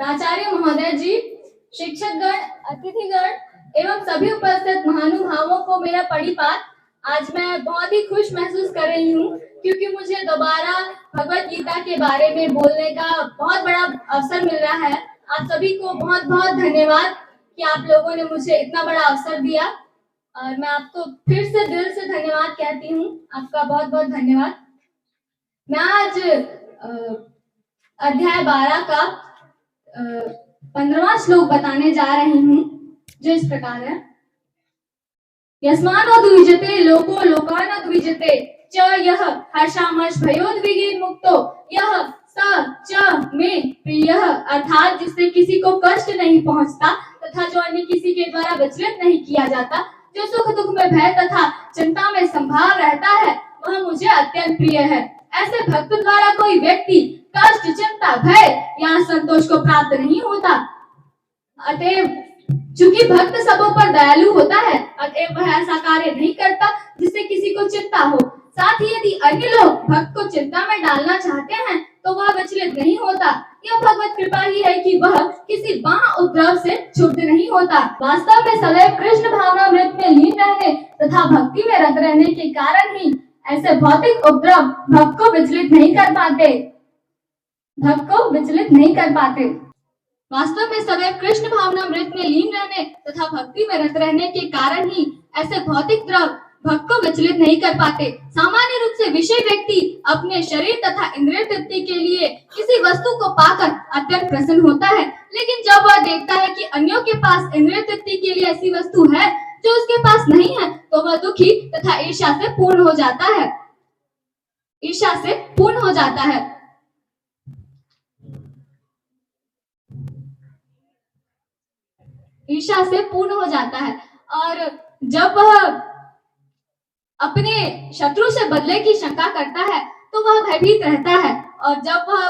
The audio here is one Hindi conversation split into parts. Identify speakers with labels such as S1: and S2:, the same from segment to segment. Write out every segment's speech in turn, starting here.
S1: प्राचार्य महोदय जी, शिक्षकगण, अतिथिगण एवं सभी उपस्थित महानुभावों को मेरा परिपात। आज मैं बहुत ही खुश महसूस कर रही हूँ क्योंकि मुझे दोबारा भगवत गीता के बारे में बोलने का बहुत बड़ा अवसर मिल रहा है। आप सभी को बहुत बहुत धन्यवाद कि आप लोगों ने मुझे इतना बड़ा अवसर दिया और मैं आपको फिर से दिल से धन्यवाद कहती हूँ। आपका बहुत बहुत धन्यवाद। मैं आज अध्याय 12 का 15वां श्लोक बताने जा रही हूँ, जो इस प्रकार है। यस्मानोद्विजते लोको लोकानोद्विजते च यः हर्षामर्ष भयोद्विग्न मुक्तो यः स च मे प्रियः, अर्थात जिससे किसी को कष्ट नहीं पहुंचता तथा जो अन्य किसी के द्वारा विचलित नहीं किया जाता, जो सुख दुख में भय तथा चिंता में संभाव रहता है, वह मुझे अत्यंत प्रिय है। ऐसे भक्त द्वारा कोई व्यक्ति कष्ट, चिंता, भय या संतोष को प्राप्त नहीं होता। अतएव चूंकि भक्त सबों पर दयालु होता है, अतएव वह ऐसा कार्य नहीं करता जिससे किसी को चिंता हो। साथ ही यदि अन्य लोग भक्त को चिंता में डालना चाहते हैं तो वह विचलित नहीं होता। यह भगवत कृपा ही है कि वह किसी बाह्य उपद्रव से छुट नहीं होता। वास्तव में सदैव कृष्ण भावनामृत में लीन रहने तथा भक्ति में रत रहने के कारण ही ऐसे भौतिक उपद्रव भक्त को विचलित नहीं कर पाते। वास्तव में सदैव कृष्ण भावनामृत में लीन रहने तथा भक्ति में रत रहने के कारण ही ऐसे भौतिक द्रव भक्त को विचलित नहीं कर पाते। सामान्य रूप से विषय व्यक्ति अपने शरीर तथा इंद्रिय तृप्ति के लिए किसी वस्तु को पाकर अत्यंत प्रसन्न होता है, लेकिन जब वह देखता है कि अन्यों के पास इंद्रिय तृप्ति के लिए ऐसी वस्तु है जो उसके पास नहीं है, तो वह दुखी तथा ईर्ष्या से पूर्ण हो जाता है। और जब वह अपने शत्रु से बदले की शंका करता है तो वह भयभीत रहता है, और जब वह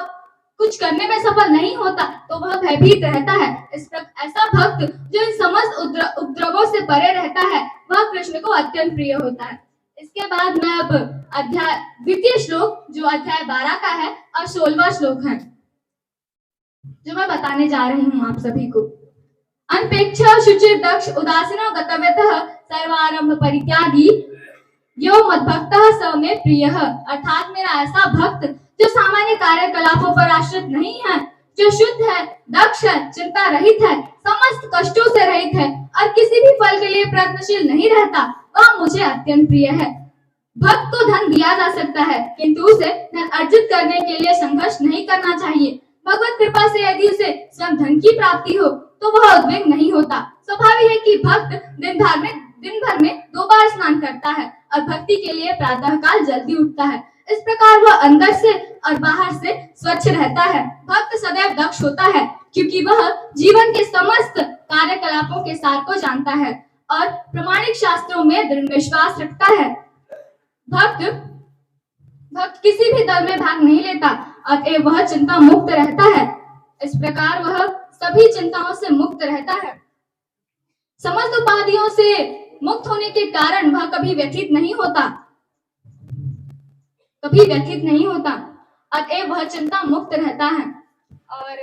S1: कुछ करने में सफल नहीं होता तो वह भयभीत रहता है। ऐसा भक्त जो इन समस्त उपद्रवों से परे रहता है, वह कृष्ण को अत्यंत प्रिय होता है। इसके बाद मैं अब द्वितीय श्लोक, जो अध्याय 12 का है और 16वां श्लोक है, जो मैं बताने जा रही हूँ आप सभी को। अनपेक्ष शुचिर दक्ष उदासीनो गतव्यतः सर्वारंभ परित्यागी यो मद्भक्तः स मे प्रियः, अर्थात मेरा ऐसा भक्त जो सामान्य कार्यकलापों पर आश्रित नहीं है, जो शुद्ध है, दक्ष है, चिंता रहित है, समस्त कष्टों से रहित है और किसी भी फल के लिए प्रयत्नशील नहीं रहता, वह मुझे अत्यंत प्रिय है। भक्त को धन दिया जा सकता है, किंतु उसे धन अर्जित करने के लिए संघर्ष नहीं करना चाहिए। भगवत कृपा से यदि उसे स्वयं धन की प्राप्ति हो तो वह उद्विग्न नहीं होता। स्वाभाविक है कि भक्त दिन भर में 2 बार स्नान करता है और भक्ति के लिए प्रातः काल जल्दी उठता है। इस प्रकार वह अंदर से और बाहर से स्वच्छ रहता है। भक्त सदैव दक्ष होता है क्योंकि वह जीवन के समस्त कार्यकलापों के सार को जानता है और प्रमाणिक शास्त्रों में दृढ़ विश्वास रखता है। भक्त किसी भी दल में भाग नहीं लेता, अतएव वह चिंता मुक्त रहता है। इस प्रकार वह सभी चिंताओं से मुक्त रहता है। समस्त उपाधियों से मुक्त होने के कारण वह कभी व्यथित नहीं होता, अतएव वह चिंता मुक्त रहता है। और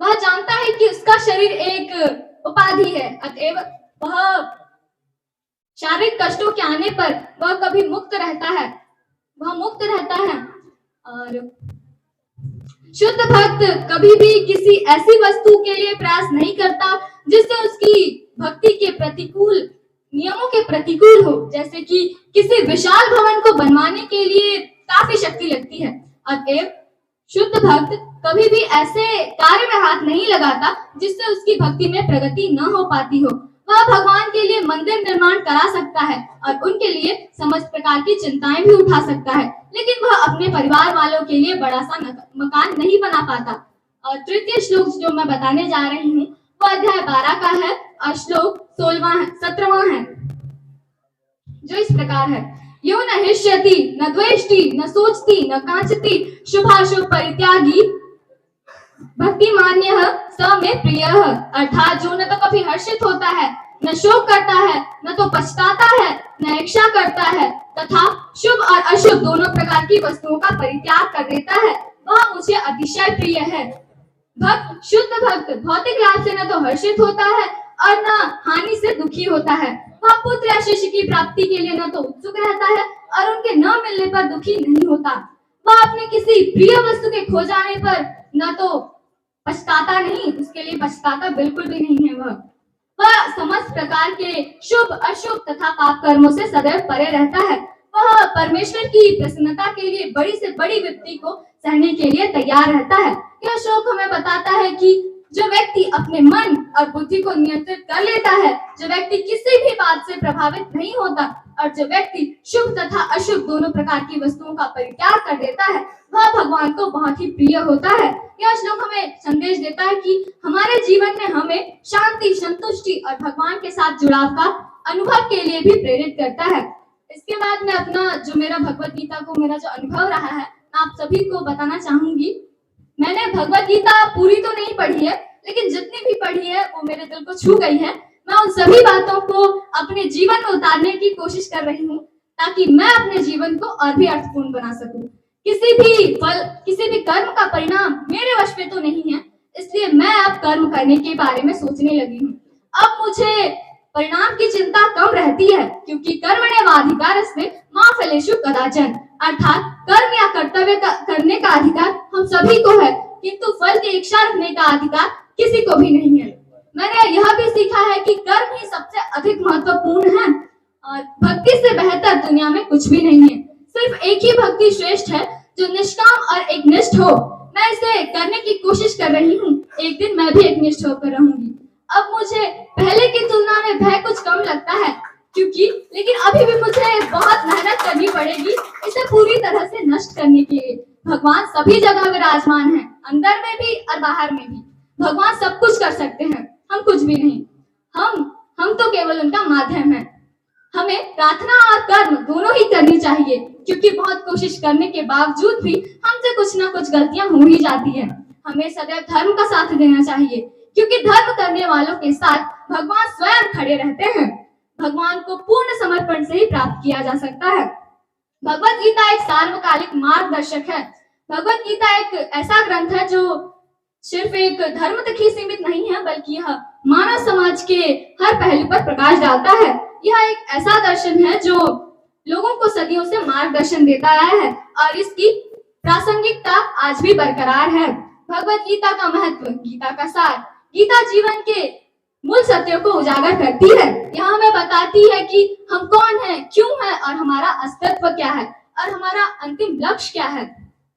S1: वह जानता है कि उसका शरीर एक उपाधि है, अतएव वह शारीरिक कष्टों के आने पर वह कभी मुक्त रहता है। और शुद्ध भक्त कभी भी किसी ऐसी वस्तु के लिए प्रयास नहीं करता जिससे उसकी भक्ति के नियमों के प्रतिकूल हो, जैसे कि किसी विशाल भवन को बनवाने के लिए काफी शक्ति लगती है। अतएव शुद्ध भक्त कभी भी ऐसे कार्य में हाथ नहीं लगाता जिससे उसकी भक्ति में प्रगति न हो पाती हो। वह भगवान के लिए मंदिर निर्माण करा सकता है और उनके लिए समस्त प्रकार की चिंताएं भी उठा सकता है, लेकिन वह अपने परिवार वालों के लिए बड़ा सा मकान नहीं बना पाता। और तृतीय श्लोक जो मैं बताने जा रही हूँ वो अध्याय 12 का है और श्लोक 17वां है, जो इस प्रकार है। यो न हृष्यति न द्वेष्टि न सोचति न कांचति शुभाशुभ परित्यागी भक्ति मान्य स में प्रिय, अर्थात जो न तो कभी हर्षित होता है, न शोक करता है, न तो पछताता है, न इच्छा करता है, तथा शुभ और अशुभ दोनों प्रकार की वस्तुओं का परित्याग कर देता है, वह मुझे अतिशय प्रिय है। भक्त, शुद्ध भक्त भौतिक लाभ से न तो हर्षित होता है और न हानि से दुखी होता है। वह पुत्र या शिष्य की प्राप्ति के लिए न तो उत्सुक रहता है और उनके न मिलने पर दुखी नहीं होता। वह अपने किसी प्रिय वस्तु के खो जाने पर न तो पछताता नहीं, उसके लिए पछताता बिल्कुल भी नहीं है। वह समस्त प्रकार के शुभ अशुभ तथा पाप कर्मों से सदैव परे रहता है। वह परमेश्वर की प्रसन्नता के लिए बड़ी से बड़ी विपत्ति को सहने के लिए तैयार रहता है। यह श्लोक हमें बताता है कि जो व्यक्ति अपने मन और बुद्धि को नियंत्रित कर लेता है, जो व्यक्ति किसी भी बात से प्रभावित नहीं होता और जो व्यक्ति शुभ तथा अशुभ दोनों प्रकार की वस्तुओं का परित्याग कर देता है, वह भगवान को बहुत ही प्रिय होता है। यह श्लोक हमें संदेश देता है कि हमारे जीवन में हमें शांति, संतुष्टि और भगवान के साथ जुड़ाव का अनुभव के लिए भी प्रेरित करता है। इसके बाद मैं अपना जो मेरा भगवत गीता को मेरा जो अनुभव रहा है, आप सभी को बताना चाहूंगी। मैंने भगवत गीता पूरी तो नहीं पढ़ी है, लेकिन जितनी भी पढ़ी है वो मेरे दिल को छू गई है। मैं उन सभी बातों को अपने जीवन में उतारने की कोशिश कर रही हूँ, ताकि मैं अपने जीवन को और भी अर्थपूर्ण बना सकूं। किसी भी फल, किसी भी कर्म का परिणाम मेरे वश में तो नहीं है, इसलिए मैं अब कर्म करने के बारे में सोचने लगी हूँ। अब मुझे परिणाम की चिंता कम रहती है, क्योंकि कर्मण्येवाधिकारस्ते मा फलेषु कदाचन, अर्थात कर्म या कर्तव्य करने का अधिकार हम सभी को है, किंतु फल की इच्छा रखने का अधिकार किसी को भी नहीं है। मैंने यह भी सीखा है कि कर्म ही सबसे अधिक महत्वपूर्ण है और भक्ति से बेहतर दुनिया में कुछ भी नहीं है। सिर्फ एक ही भक्ति श्रेष्ठ है, जो निष्काम और एकनिष्ठ हो। मैं इसे करने की कोशिश कर रही हूँ। एक दिन मैं भी एकनिष्ठ होकर रहूंगी। अब मुझे पहले की तुलना में भय कुछ कम लगता है, लेकिन अभी भी मुझे बहुत मेहनत करनी पड़ेगी इसे पूरी तरह से नष्ट करने के लिए। भगवान सभी जगह विराजमान है, अंदर में भी और बाहर में भी। भगवान सब कुछ कर सकते हैं, हम कुछ भी नहीं। हम तो केवल उनका माध्यम है। हमें प्रार्थना और कर्म दोनों ही करनी चाहिए, क्योंकि बहुत कोशिश करने के बावजूद भी हमसे कुछ ना कुछ गलतियां हो ही जाती है। हमें सदैव धर्म का साथ देना चाहिए, क्योंकि धर्म करने वालों के साथ भगवान स्वयं खड़े रहते हैं। भगवान को पूर्ण समर्पण से ही प्राप्त किया जा सकता है। भगवत गीता एक सार्वकालिक मार्गदर्शक है। भगवत गीता एक ऐसा ग्रंथ है जो सिर्फ एक धर्म तक ही सीमित नहीं है, बल्कि यह मानव समाज के हर पहलू पर प्रकाश डालता है। यह एक ऐसा दर्शन है जो लोगों को सदियों से मार्गदर्शन देता आया है और इसकी प्रासंगिकता आज भी बरकरार है। भगवत गीता का महत्व, गीता का सार, गीता जीवन के मूल सत्यों को उजागर करती है। यह हमें बताती है कि हम कौन हैं, क्यों हैं और हमारा अस्तित्व क्या है और हमारा अंतिम लक्ष्य क्या है।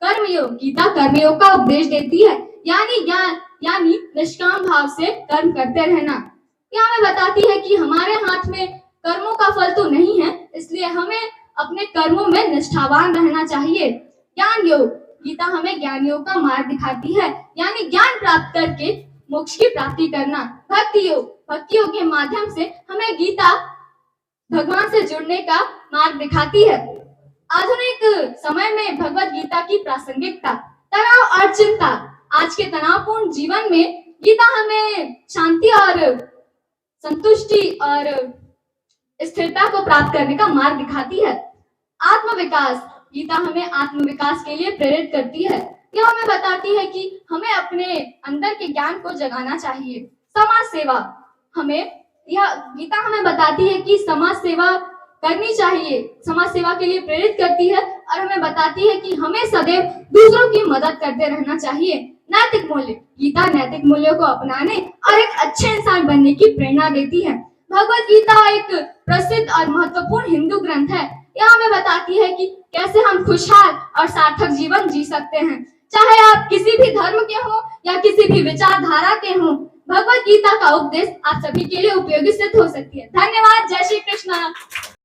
S1: कर्मयोग, गीता कर्मयोग का उपदेश देती है, यानी निष्काम भाव से कर्म करते रहना। यह हमें बताती है कि हमारे हाथ में कर्मों का फल तो नहीं है, इसलिए हमें अपने कर्मों में निष्ठावान रहना चाहिए। ज्ञान योग, गीता हमें ज्ञान योग का मार्ग दिखाती है, यानी ज्ञान प्राप्त करके मोक्ष की प्राप्ति करना। भक्ति योग के माध्यम से हमें गीता भगवान से जुड़ने का मार्ग दिखाती है। आधुनिक समय में भगवत गीता की प्रासंगिकता, तनाव और चिंता, आज के तनावपूर्ण जीवन में गीता हमें शांति और संतुष्टि और स्थिरता को प्राप्त करने का मार्ग दिखाती है। आत्मविकास, गीता हमें आत्मविकास के लिए प्रेरित करती है। यह हमें बताती है कि हमें अपने अंदर के ज्ञान को जगाना चाहिए। समाज सेवा, यह गीता हमें बताती है कि समाज सेवा करनी चाहिए, समाज सेवा के लिए प्रेरित करती है और हमें बताती है कि हमें सदैव दूसरों की मदद करते रहना चाहिए। नैतिक मूल्य, गीता नैतिक मूल्यों को अपनाने और एक अच्छे इंसान बनने की प्रेरणा देती है। भगवत गीता एक प्रसिद्ध और महत्वपूर्ण हिंदू ग्रंथ है। यह हमें बताती है कि कैसे हम खुशहाल और सार्थक जीवन जी सकते हैं, चाहे आप किसी भी धर्म के हो या किसी भी विचारधारा के हो। भगवत गीता का उपदेश आप सभी के लिए उपयोगी सिद्ध हो सकती है। धन्यवाद। जय श्री कृष्ण।